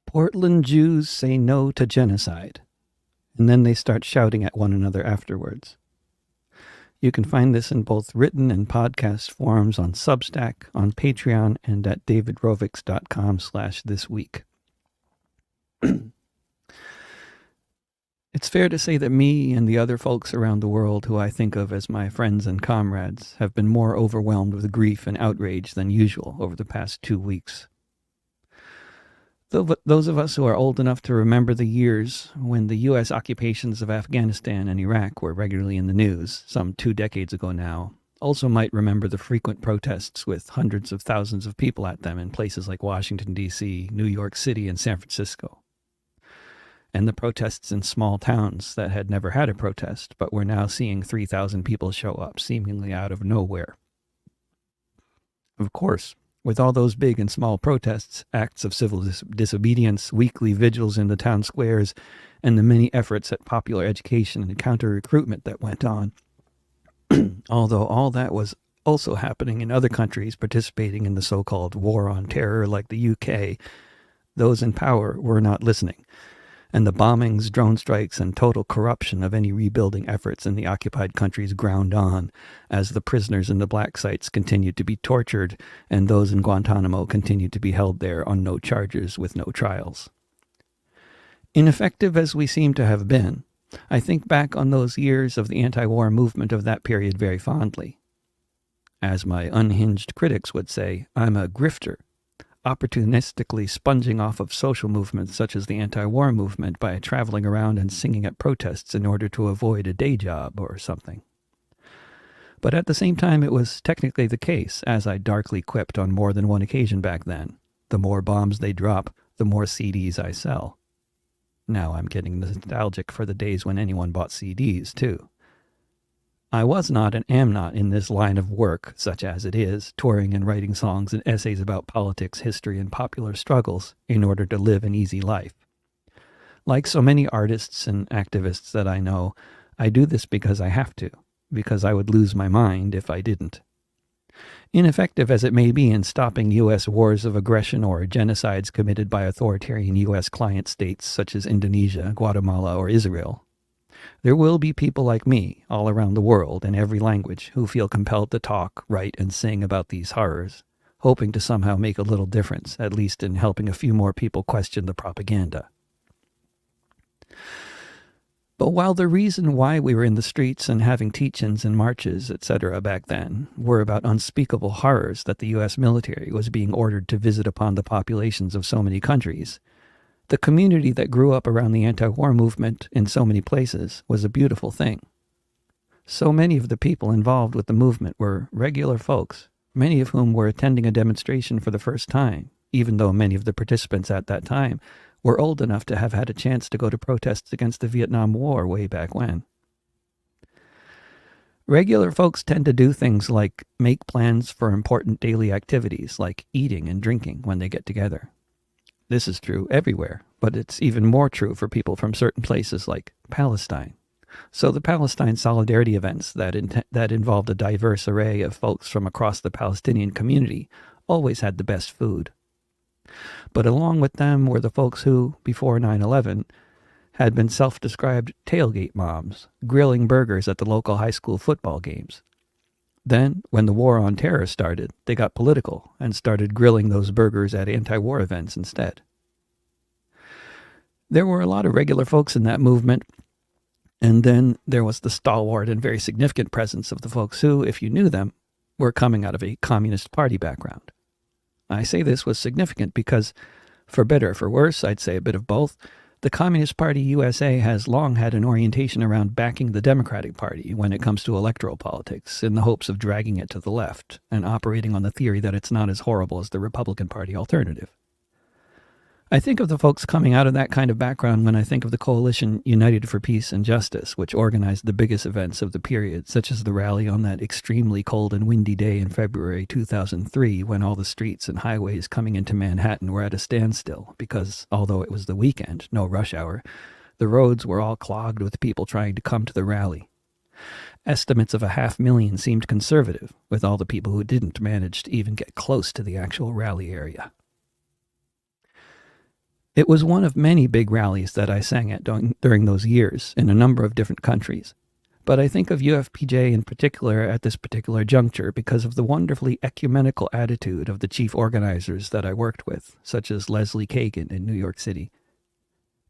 Portland Jews say no to genocide, and then they start shouting at one another afterwards. You can find this in both written and podcast forms on Substack, on Patreon, and at davidrovics.com/thisweek. It's fair to say that me and the other folks around the world who I think of as my friends and comrades have been more overwhelmed with grief and outrage than usual over the past 2 weeks. Those of us who are old enough to remember the years when the U.S. occupations of Afghanistan and Iraq were regularly in the news, some 2 decades ago now, also might remember the frequent protests with hundreds of thousands of people at them in places like Washington, D.C., New York City, and San Francisco. And the protests in small towns that had never had a protest, but were now seeing 3,000 people show up, seemingly out of nowhere. Of course, with all those big and small protests, acts of civil disobedience, weekly vigils in the town squares, and the many efforts at popular education and counter-recruitment that went on, although all that was also happening in other countries participating in the so-called war on terror like the UK, those in power were not listening. And the bombings, drone strikes, and total corruption of any rebuilding efforts in the occupied countries ground on as the prisoners in the black sites continued to be tortured and those in Guantanamo continued to be held there on no charges with no trials. Ineffective as we seem to have been, I think back on those years of the anti-war movement of that period very fondly. As my unhinged critics would say, I'm a grifter, opportunistically sponging off of social movements such as the anti-war movement by traveling around and singing at protests in order to avoid a day job or something. But at the same time, it was technically the case, as I darkly quipped on more than one occasion back then. The more bombs they drop, the more CDs I sell. Now I'm getting nostalgic for the days when anyone bought CDs, too. I was not and am not in this line of work, such as it is, touring and writing songs and essays about politics, history, and popular struggles in order to live an easy life. Like so many artists and activists that I know, I do this because I have to, because I would lose my mind if I didn't. Ineffective as it may be in stopping U.S. wars of aggression or genocides committed by authoritarian U.S. client states such as Indonesia, Guatemala, or Israel, there will be people like me all around the world in every language who feel compelled to talk, write, and sing about these horrors, hoping to somehow make a little difference, at least in helping a few more people question the propaganda. But while the reason why we were in the streets and having teach-ins and marches, etc. back then were about unspeakable horrors that the U.S. military was being ordered to visit upon the populations of so many countries, the community that grew up around the anti-war movement in so many places was a beautiful thing. So many of the people involved with the movement were regular folks, many of whom were attending a demonstration for the first time, even though many of the participants at that time were old enough to have had a chance to go to protests against the Vietnam War way back when. Regular folks tend to do things like make plans for important daily activities like eating and drinking when they get together. This is true everywhere, but it's even more true for people from certain places like Palestine. So the Palestine solidarity events that involved a diverse array of folks from across the Palestinian community always had the best food. But along with them were the folks who, before 9/11, had been self-described tailgate moms, grilling burgers at the local high school football games. Then, when the war on terror started, they got political and started grilling those burgers at anti-war events instead. There were a lot of regular folks in that movement, and then there was the stalwart and very significant presence of the folks who, if you knew them, were coming out of a Communist Party background. I say this was significant because, for better or for worse, I'd say a bit of both, the Communist Party USA has long had an orientation around backing the Democratic Party when it comes to electoral politics in the hopes of dragging it to the left and operating on the theory that it's not as horrible as the Republican Party alternative. I think of the folks coming out of that kind of background when I think of the coalition United for Peace and Justice, which organized the biggest events of the period, such as the rally on that extremely cold and windy day in February 2003 when all the streets and highways coming into Manhattan were at a standstill because, although it was the weekend, no rush hour, the roads were all clogged with people trying to come to the rally. Estimates of 500,000 seemed conservative, with all the people who didn't manage to even get close to the actual rally area. It was one of many big rallies that I sang at during those years in a number of different countries. But I think of UFPJ in particular at this particular juncture because of the wonderfully ecumenical attitude of the chief organizers that I worked with, such as Leslie Kagan in New York City.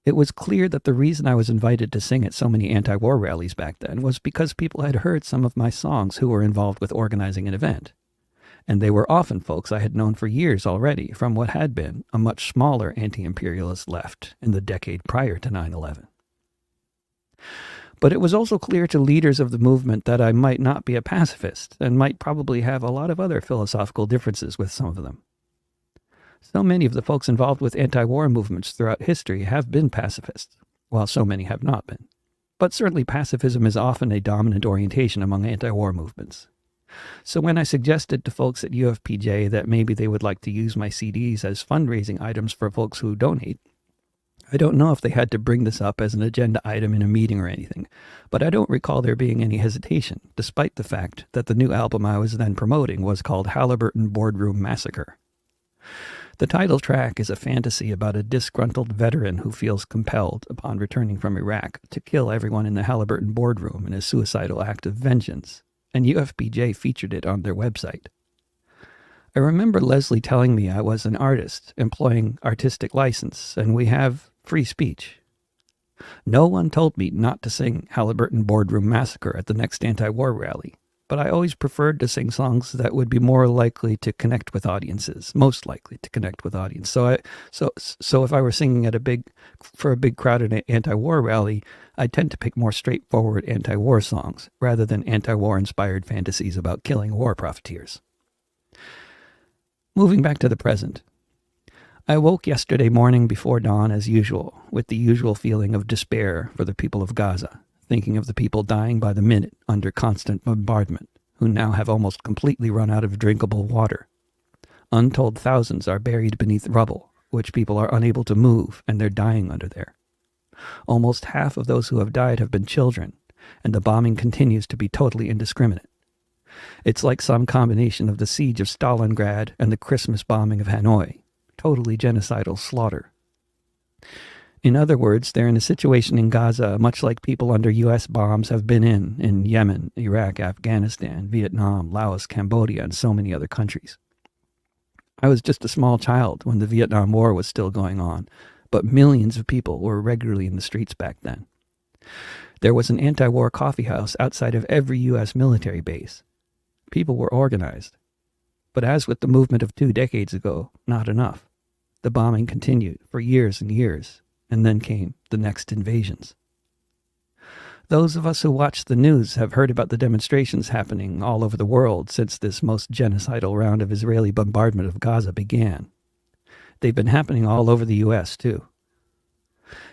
It was clear that the reason I was invited to sing at so many anti-war rallies back then was because people had heard some of my songs who were involved with organizing an event. And they were often folks I had known for years already from what had been a much smaller anti-imperialist left in the decade prior to 9/11. But it was also clear to leaders of the movement that I might not be a pacifist and might probably have a lot of other philosophical differences with some of them. So many of the folks involved with anti-war movements throughout history have been pacifists, while so many have not been. But certainly pacifism is often a dominant orientation among anti-war movements. So when I suggested to folks at UFPJ that maybe they would like to use my CDs as fundraising items for folks who donate, I don't know if they had to bring this up as an agenda item in a meeting or anything, but I don't recall there being any hesitation, despite the fact that the new album I was then promoting was called Halliburton Boardroom Massacre. The title track is a fantasy about a disgruntled veteran who feels compelled, upon returning from Iraq, to kill everyone in the Halliburton boardroom in a suicidal act of vengeance, and UFPJ featured it on their website. I remember Leslie telling me I was an artist, employing artistic license, and we have free speech. No one told me not to sing Halliburton Boardroom Massacre at the next anti-war rally, but I always preferred to sing songs that would be more likely to connect with audiences, most likely to connect with audience. So if I were singing for a big crowded anti-war rally, I tend to pick more straightforward anti-war songs rather than anti-war inspired fantasies about killing war profiteers. Moving back to the present. I woke yesterday morning before dawn as usual, with the usual feeling of despair for the people of Gaza, thinking of the people dying by the minute under constant bombardment, who now have almost completely run out of drinkable water. Untold thousands are buried beneath rubble, which people are unable to move, and they're dying under there. Almost half of those who have died have been children, and the bombing continues to be totally indiscriminate. It's like some combination of the siege of Stalingrad and the Christmas bombing of Hanoi. Totally genocidal slaughter. In other words, they're in a situation in Gaza much like people under U.S. bombs have been in Yemen, Iraq, Afghanistan, Vietnam, Laos, Cambodia, and so many other countries. I was just a small child when the Vietnam War was still going on, but millions of people were regularly in the streets back then. There was an anti-war coffeehouse outside of every U.S. military base. People were organized. But as with the movement of 2 decades ago, not enough. The bombing continued for years and years, and then came the next invasions. Those of us who watch the news have heard about the demonstrations happening all over the world since this most genocidal round of Israeli bombardment of Gaza began. They've been happening all over the U.S., too.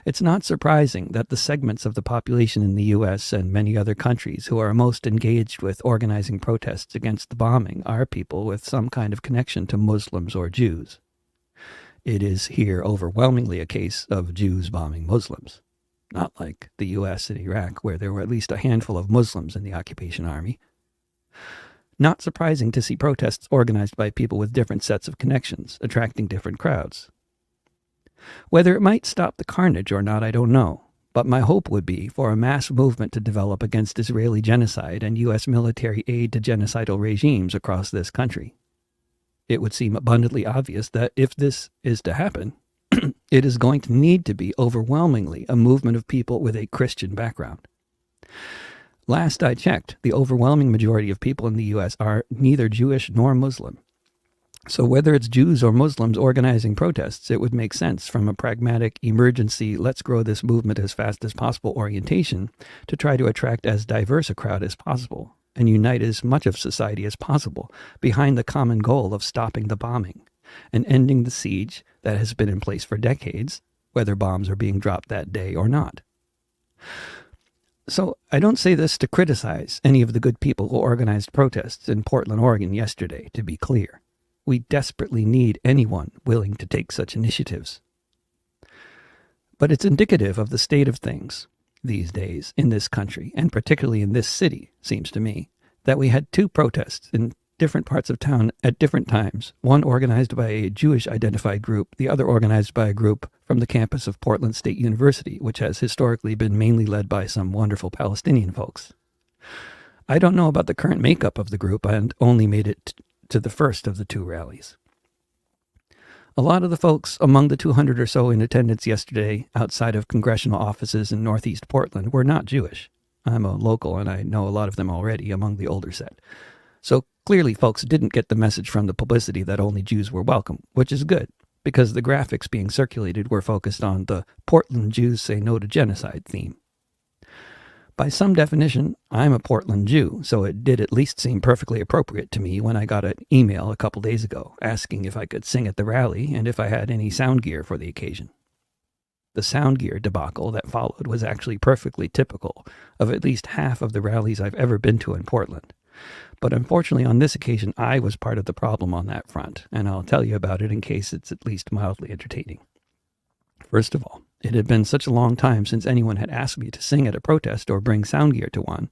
It's not surprising that the segments of the population in the U.S. and many other countries who are most engaged with organizing protests against the bombing are people with some kind of connection to Muslims or Jews. It is here overwhelmingly a case of Jews bombing Muslims, not like the U.S. and Iraq, where there were at least a handful of Muslims in the occupation army. Not surprising to see protests organized by people with different sets of connections, attracting different crowds. Whether it might stop the carnage or not, I don't know, but my hope would be for a mass movement to develop against Israeli genocide and U.S. military aid to genocidal regimes across this country. It would seem abundantly obvious that if this is to happen, it is going to need to be overwhelmingly a movement of people with a Christian background. Last I checked, the overwhelming majority of people in the U.S. are neither Jewish nor Muslim. So whether it's Jews or Muslims organizing protests, it would make sense from a pragmatic, emergency, let's grow this movement as fast as possible orientation to try to attract as diverse a crowd as possible and unite as much of society as possible behind the common goal of stopping the bombing and ending the siege that has been in place for decades, whether bombs are being dropped that day or not. So I don't say this to criticize any of the good people who organized protests in Portland, Oregon yesterday, to be clear. We desperately need anyone willing to take such initiatives. But it's indicative of the state of things these days in this country, and particularly in this city, seems to me, that we had 2 protests in different parts of town at different times, one organized by a Jewish-identified group, the other organized by a group from the campus of Portland State University, which has historically been mainly led by some wonderful Palestinian folks. I don't know about the current makeup of the group and only made it to the first of the two rallies. A lot of the folks among the 200 or so in attendance yesterday outside of congressional offices in Northeast Portland were not Jewish. I'm a local and I know a lot of them already among the older set. So clearly folks didn't get the message from the publicity that only Jews were welcome, which is good, because the graphics being circulated were focused on the Portland Jews Say No to Genocide theme. By some definition, I'm a Portland Jew, so it did at least seem perfectly appropriate to me when I got an email a couple days ago asking if I could sing at the rally and if I had any sound gear for the occasion. The sound gear debacle that followed was actually perfectly typical of at least half of the rallies I've ever been to in Portland. But unfortunately on this occasion I was part of the problem on that front, and I'll tell you about it in case it's at least mildly entertaining. First of all, it had been such a long time since anyone had asked me to sing at a protest or bring sound gear to one,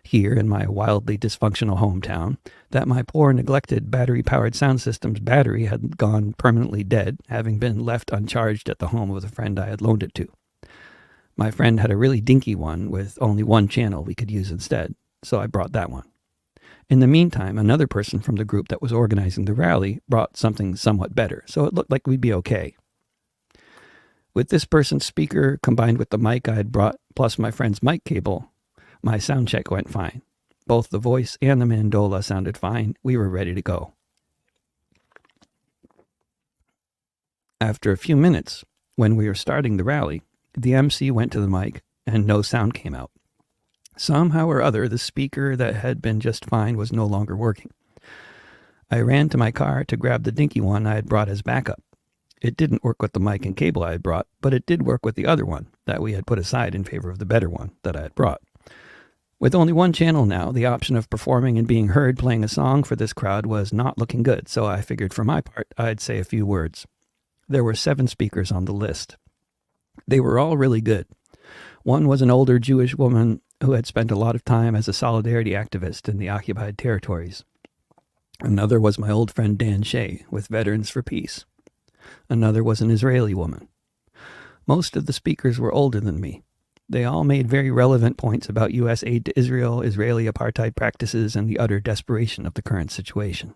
here in my wildly dysfunctional hometown, that my poor neglected battery-powered sound system's battery had gone permanently dead, having been left uncharged at the home of the friend I had loaned it to. My friend had a really dinky one with only one channel we could use instead, so I brought that one. In the meantime, another person from the group that was organizing the rally brought something somewhat better, so it looked like we'd be okay. With this person's speaker combined with the mic I had brought, plus my friend's mic cable, my sound check went fine. Both the voice and the mandola sounded fine. We were ready to go. After a few minutes, when we were starting the rally, the MC went to the mic and no sound came out. Somehow or other, the speaker that had been just fine was no longer working. I ran to my car to grab the dinky one I had brought as backup. It didn't work with the mic and cable I had brought, but it did work with the other one that we had put aside in favor of the better one that I had brought. With only one channel now, the option of performing and being heard playing a song for this crowd was not looking good, so I figured for my part I'd say a few words. There were 7 speakers on the list. They were all really good. One was an older Jewish woman who had spent a lot of time as a solidarity activist in the occupied territories. Another was my old friend Dan Shea with Veterans for Peace. Another was an Israeli woman. Most of the speakers were older than me. They all made very relevant points about U.S. aid to Israel, Israeli apartheid practices, and the utter desperation of the current situation.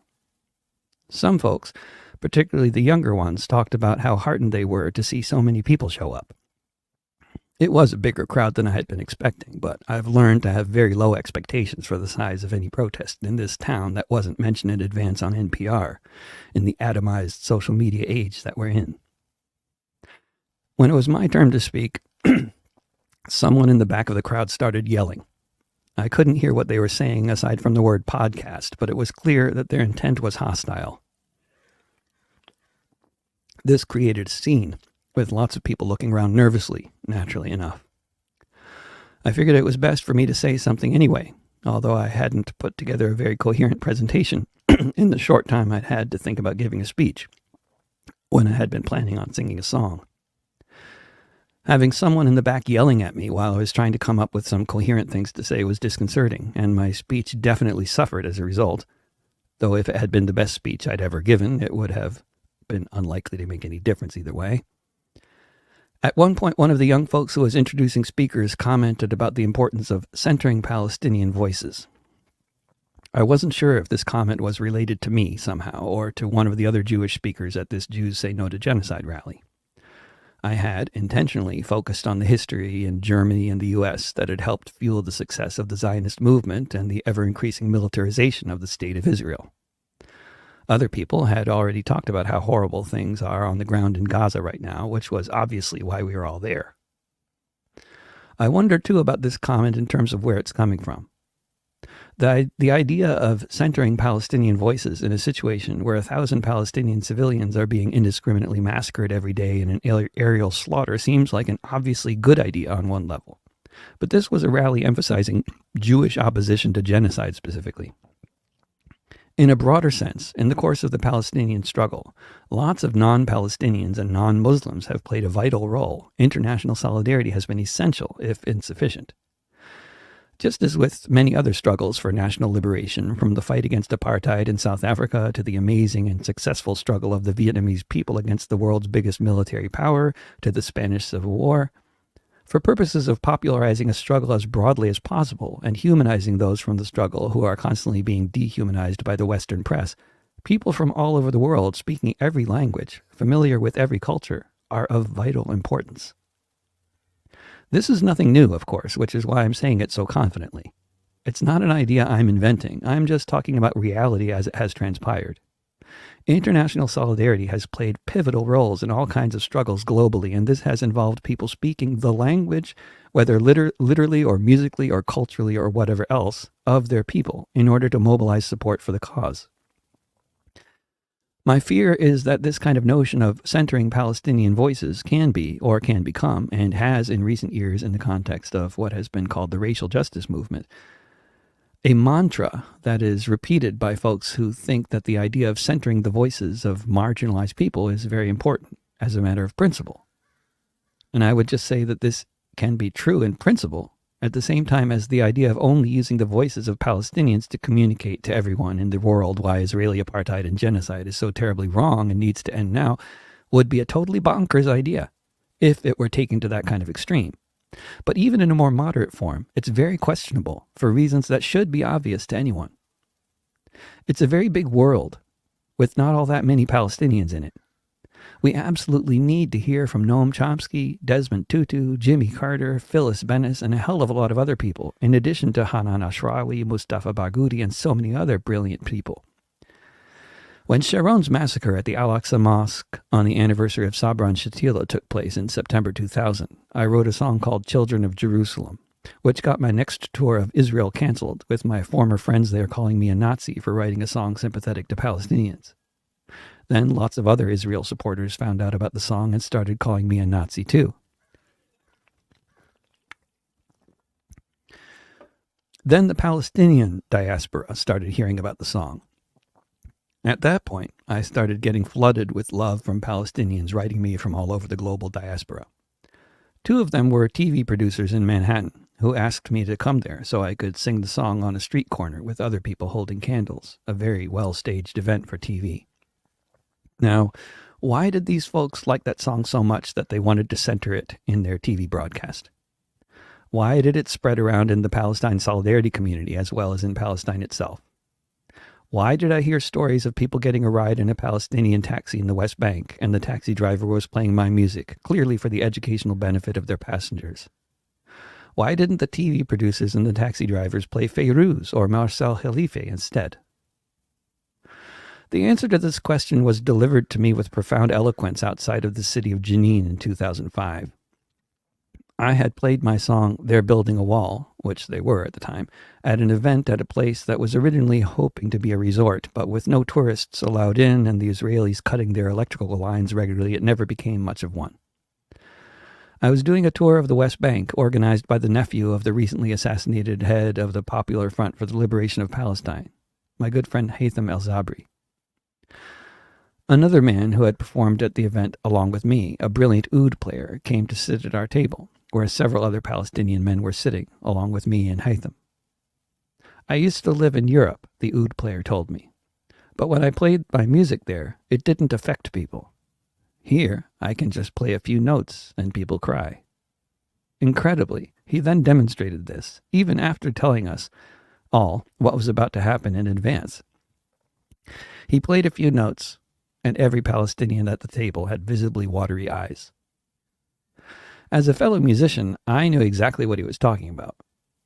Some folks, particularly the younger ones, talked about how heartened they were to see so many people show up. It was a bigger crowd than I had been expecting, but I've learned to have very low expectations for the size of any protest in this town that wasn't mentioned in advance on NPR in the atomized social media age that we're in. When it was my turn to speak, someone in the back of the crowd started yelling. I couldn't hear what they were saying aside from the word podcast, but it was clear that their intent was hostile. This created a scene, with lots of people looking around nervously, naturally enough. I figured it was best for me to say something anyway, although I hadn't put together a very coherent presentation in the short time I'd had to think about giving a speech, when I had been planning on singing a song. Having someone in the back yelling at me while I was trying to come up with some coherent things to say was disconcerting, and my speech definitely suffered as a result, though if it had been the best speech I'd ever given, it would have been unlikely to make any difference either way. At one point, one of the young folks who was introducing speakers commented about the importance of centering Palestinian voices. I wasn't sure if this comment was related to me somehow, or to one of the other Jewish speakers at this Jews Say No to Genocide rally. I had intentionally focused on the history in Germany and the U.S. that had helped fuel the success of the Zionist movement and the ever-increasing militarization of the State of Israel. Other people had already talked about how horrible things are on the ground in Gaza right now, which was obviously why we were all there. I wondered, too, about this comment in terms of where it's coming from. The idea of centering Palestinian voices in a situation where 1,000 Palestinian civilians are being indiscriminately massacred every day in an aerial slaughter seems like an obviously good idea on one level. But this was a rally emphasizing Jewish opposition to genocide specifically. In a broader sense, in the course of the Palestinian struggle, lots of non-Palestinians and non-Muslims have played a vital role. International solidarity has been essential, if insufficient. Just as with many other struggles for national liberation, from the fight against apartheid in South Africa to the amazing and successful struggle of the Vietnamese people against the world's biggest military power to the Spanish Civil War, for purposes of popularizing a struggle as broadly as possible and humanizing those from the struggle who are constantly being dehumanized by the Western press, people from all over the world speaking every language, familiar with every culture, are of vital importance. This is nothing new, of course, which is why I'm saying it so confidently. It's not an idea I'm inventing. I'm just talking about reality as it has transpired. International solidarity has played pivotal roles in all kinds of struggles globally, and this has involved people speaking the language, whether literally or musically or culturally or whatever else, of their people in order to mobilize support for the cause. My fear is that this kind of notion of centering Palestinian voices can be, or can become, and has in recent years in the context of what has been called the racial justice movement, a mantra that is repeated by folks who think that the idea of centering the voices of marginalized people is very important as a matter of principle. And I would just say that this can be true in principle, at the same time as the idea of only using the voices of Palestinians to communicate to everyone in the world why Israeli apartheid and genocide is so terribly wrong and needs to end now would be a totally bonkers idea if it were taken to that kind of extreme. But even in a more moderate form, it's very questionable for reasons that should be obvious to anyone. It's a very big world with not all that many Palestinians in it. We absolutely need to hear from Noam Chomsky, Desmond Tutu, Jimmy Carter, Phyllis Bennis, and a hell of a lot of other people, in addition to Hanan Ashrawi, Mustafa Barghouti, and so many other brilliant people. When Sharon's massacre at the Al-Aqsa Mosque on the anniversary of Sabra and Shatila took place in September 2000, I wrote a song called Children of Jerusalem, which got my next tour of Israel canceled, with my former friends there calling me a Nazi for writing a song sympathetic to Palestinians. Then lots of other Israel supporters found out about the song and started calling me a Nazi too. Then the Palestinian diaspora started hearing about the song. At that point, I started getting flooded with love from Palestinians writing me from all over the global diaspora. 2 of them were TV producers in Manhattan who asked me to come there so I could sing the song on a street corner with other people holding candles, a very well-staged event for TV. Now, why did these folks like that song so much that they wanted to center it in their TV broadcast? Why did it spread around in the Palestine solidarity community as well as in Palestine itself? Why did I hear stories of people getting a ride in a Palestinian taxi in the West Bank and the taxi driver was playing my music, clearly for the educational benefit of their passengers? Why didn't the TV producers and the taxi drivers play Feyruz or Marcel Khalife instead? The answer to this question was delivered to me with profound eloquence outside of the city of Jenin in 2005. I had played my song They're Building a Wall, which they were at the time, at an event at a place that was originally hoping to be a resort, but with no tourists allowed in and the Israelis cutting their electrical lines regularly, it never became much of one. I was doing a tour of the West Bank, organized by the nephew of the recently assassinated head of the Popular Front for the Liberation of Palestine, my good friend Haytham El-Zabri. Another man who had performed at the event along with me, a brilliant oud player, came to sit at our table, where several other Palestinian men were sitting, along with me and Haytham. I used to live in Europe, the oud player told me, but when I played my music there, it didn't affect people. Here, I can just play a few notes and people cry. Incredibly, he then demonstrated this, even after telling us all what was about to happen in advance. He played a few notes, and every Palestinian at the table had visibly watery eyes. As a fellow musician, I knew exactly what he was talking about.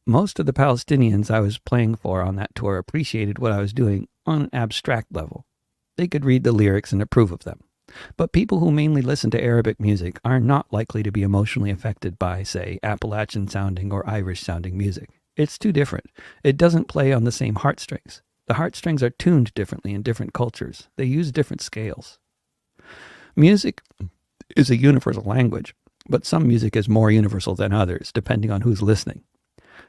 Most of the Palestinians I was playing for on that tour appreciated what I was doing on an abstract level. They could read the lyrics and approve of them. But people who mainly listen to Arabic music are not likely to be emotionally affected by, say, Appalachian-sounding or Irish-sounding music. It's too different. It doesn't play on the same heartstrings. The heartstrings are tuned differently in different cultures. They use different scales. Music is a universal language, but some music is more universal than others, depending on who's listening.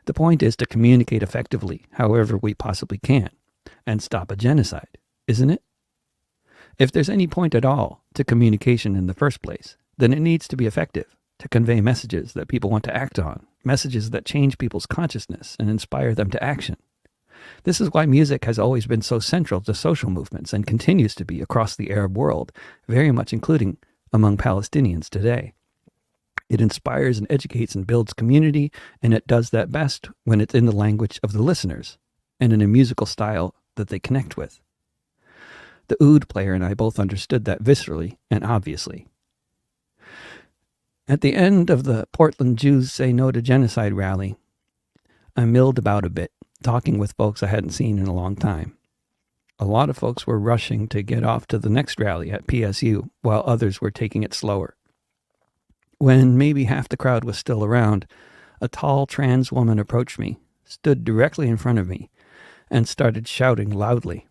The point is to communicate effectively, however we possibly can, and stop a genocide, isn't it? If there's any point at all to communication in the first place, then it needs to be effective, to convey messages that people want to act on, messages that change people's consciousness and inspire them to action. This is why music has always been so central to social movements and continues to be across the Arab world, very much including among Palestinians today. It inspires and educates and builds community, and it does that best when it's in the language of the listeners and in a musical style that they connect with. The oud player and I both understood that viscerally and obviously. At the end of the Portland Jews Say No to Genocide rally, I milled about a bit, talking with folks I hadn't seen in a long time. A lot of folks were rushing to get off to the next rally at PSU, while others were taking it slower. When maybe half the crowd was still around, a tall trans woman approached me, stood directly in front of me, and started shouting loudly.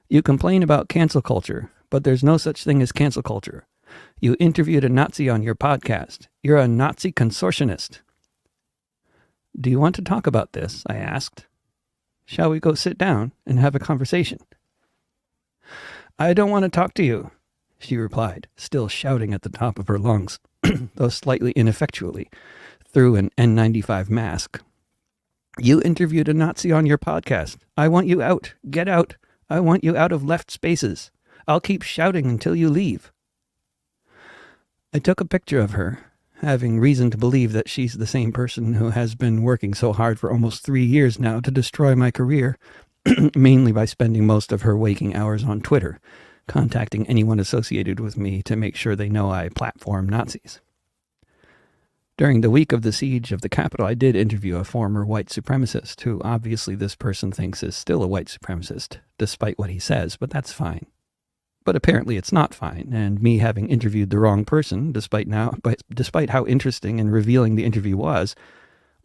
"You complain about cancel culture, but there's no such thing as cancel culture. You interviewed a Nazi on your podcast. You're a Nazi consortionist." "Do you want to talk about this?" I asked. "Shall we go sit down and have a conversation?" "I don't want to talk to you," she replied, still shouting at the top of her lungs, though slightly ineffectually, through an N95 mask. "You interviewed a Nazi on your podcast. I want you out. Get out. I want you out of left spaces. I'll keep shouting until you leave." I took a picture of her, having reason to believe that she's the same person who has been working so hard for almost 3 years now to destroy my career, mainly by spending most of her waking hours on Twitter, contacting anyone associated with me to make sure they know I platform Nazis. During the week of the siege of the Capitol, I did interview a former white supremacist, who obviously this person thinks is still a white supremacist, despite what he says, but that's fine. But apparently it's not fine, and me having interviewed the wrong person, despite how interesting and revealing the interview was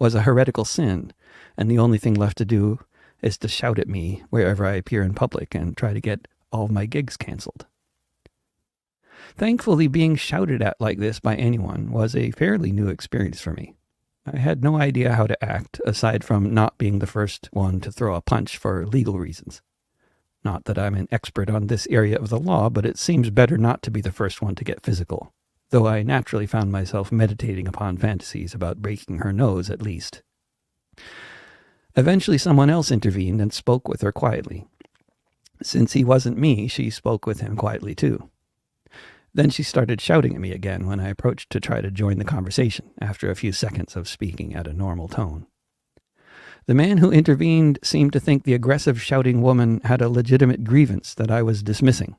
a heretical sin, and the only thing left to do is to shout at me wherever I appear in public and try to get all of my gigs canceled. Thankfully, being shouted at like this by anyone was a fairly new experience for me. I had no idea how to act, aside from not being the first one to throw a punch for legal reasons. Not that I'm an expert on this area of the law, but it seems better not to be the first one to get physical, though I naturally found myself meditating upon fantasies about breaking her nose at least. Eventually someone else intervened and spoke with her quietly. Since he wasn't me, she spoke with him quietly too. Then she started shouting at me again when I approached to try to join the conversation after a few seconds of speaking at a normal tone. The man who intervened seemed to think the aggressive shouting woman had a legitimate grievance that I was dismissing.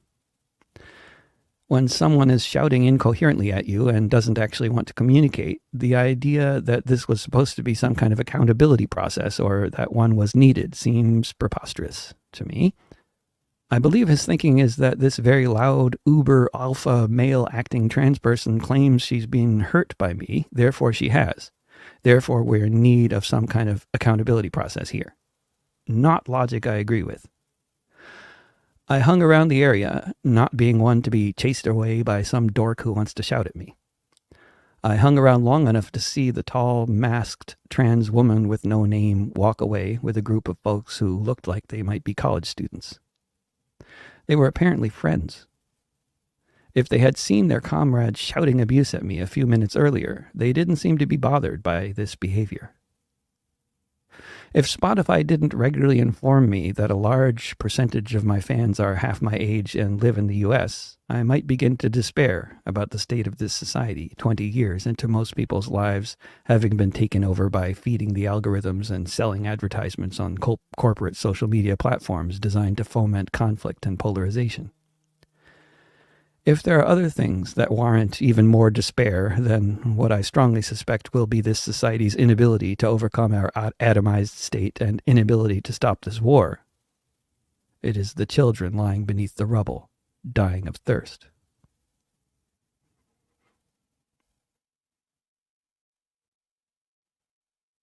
When someone is shouting incoherently at you and doesn't actually want to communicate, the idea that this was supposed to be some kind of accountability process or that one was needed seems preposterous to me. I believe his thinking is that this very loud, uber, alpha, male-acting trans person claims she's been hurt by me, therefore she has. Therefore, we're in need of some kind of accountability process here. Not logic I agree with. I hung around the area, not being one to be chased away by some dork who wants to shout at me. I hung around long enough to see the tall, masked trans woman with no name walk away with a group of folks who looked like they might be college students. They were apparently friends. If they had seen their comrade shouting abuse at me a few minutes earlier, they didn't seem to be bothered by this behavior. If Spotify didn't regularly inform me that a large percentage of my fans are half my age and live in the US, I might begin to despair about the state of this society 20 years into most people's lives having been taken over by feeding the algorithms and selling advertisements on corporate social media platforms designed to foment conflict and polarization. If there are other things that warrant even more despair than what I strongly suspect will be this society's inability to overcome our atomized state and inability to stop this war, it is the children lying beneath the rubble, dying of thirst.